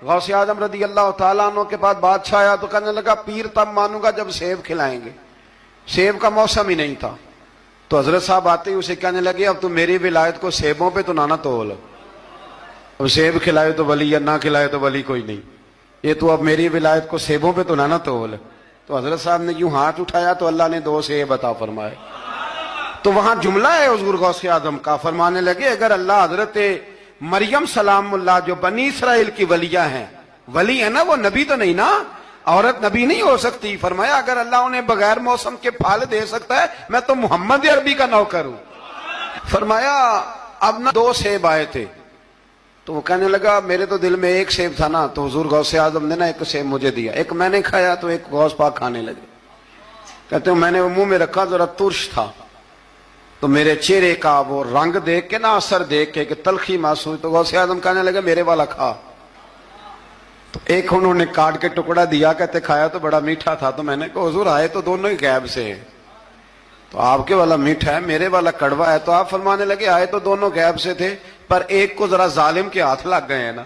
غوث اعظم رضی اللہ تعالیٰ عنہ کے پاس بادشاہ آیا تو کہنے لگا پیر تب مانوں گا جب سیب کھلائیں گے. سیب کا موسم ہی نہیں تھا. تو حضرت صاحب آتے ہی اسے کہنے لگے اب تو میری ولایت کو سیبوں پہ تو نہ تول. اب سیب کھلائے تو ولی یا نہ کھلائے تو ولی کوئی نہیں. یہ تو اب میری ولایت کو سیبوں پہ تو نہ تول. تو حضرت صاحب نے یوں ہاتھ اٹھایا تو اللہ نے 2 سیب عطا فرمائے. تو وہاں جملہ ہے حضور غوث اعظم کا. فرمانے لگے اگر اللہ حضرت مریم سلام اللہ جو بنی اسرائیل کی ولیہ ہیں, ولی ہے نا, وہ نبی تو نہیں نا, عورت نبی نہیں ہو سکتی. فرمایا اگر اللہ انہیں بغیر موسم کے پھل دے سکتا ہے میں تو محمد عربی کا نوکر ہوں. فرمایا اب نہ 2 سیب آئے تھے. تو وہ کہنے لگا میرے تو دل میں 1 سیب تھا نا. تو حضور غوث اعظم نے نا 1 سیب مجھے دیا, 1 میں نے کھایا تو 1 غوث پاک کھانے لگے. کہتے ہیں میں نے وہ منہ میں رکھا, ذرا ترش تھا, تو میرے چہرے کا وہ رنگ دیکھ کے نا, اثر دیکھ کے کہ تلخی محسوس, تو غوث اعظم کہنے لگے میرے والا کھا. تو 1 انہوں نے کاٹ کے ٹکڑا دیا, کہتے کھایا تو بڑا میٹھا تھا. تو میں نے کہا حضور آئے تو دونوں ہی غیب سے ہیں, تو آپ کے والا میٹھا ہے میرے والا کڑوا ہے. تو آپ فرمانے لگے آئے تو دونوں غیب سے تھے, پر ایک کو ذرا ظالم کے ہاتھ لگ گئے ہیں نا,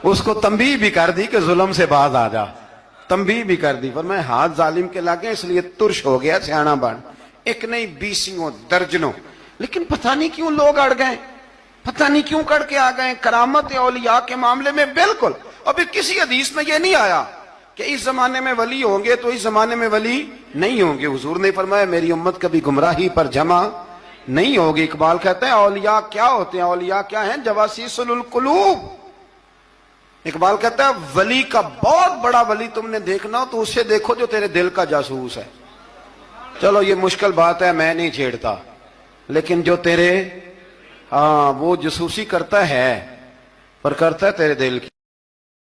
اس کو تنبیہ بھی کر دی کہ ظلم سے باز آ جا, تنبیہ بھی کر دی. فرمایا ہاتھ ظالم کے لگے اس لیے ترش ہو گیا, سیانا بن. 1 نہیں 20 درجنوں. لیکن پتہ نہیں کیوں لوگ اڑ گئے, پتہ نہیں کیوں کڑ کے آ گئے. کرامت اولیاء کے معاملے میں بالکل ابھی کسی حدیث میں یہ نہیں آیا کہ اس زمانے میں ولی ہوں گے تو اس زمانے میں ولی نہیں ہوں گے. حضور نے فرمایا میری امت کبھی گمراہی پر جمع نہیں ہوگی. اقبال کہتے ہیں اولیاء کیا ہوتے ہیں, اولیاء کیا ہیں, جواسیس القلوب. اقبال کہتا ہے ولی کا بہت بڑا ولی تم نے دیکھنا ہو تو اسے دیکھو جو تیرے دل کا جاسوس ہے. چلو یہ مشکل بات ہے, میں نہیں چھیڑتا, لیکن جو تیرے وہ جاسوسی کرتا ہے پر کرتا ہے تیرے دل کی.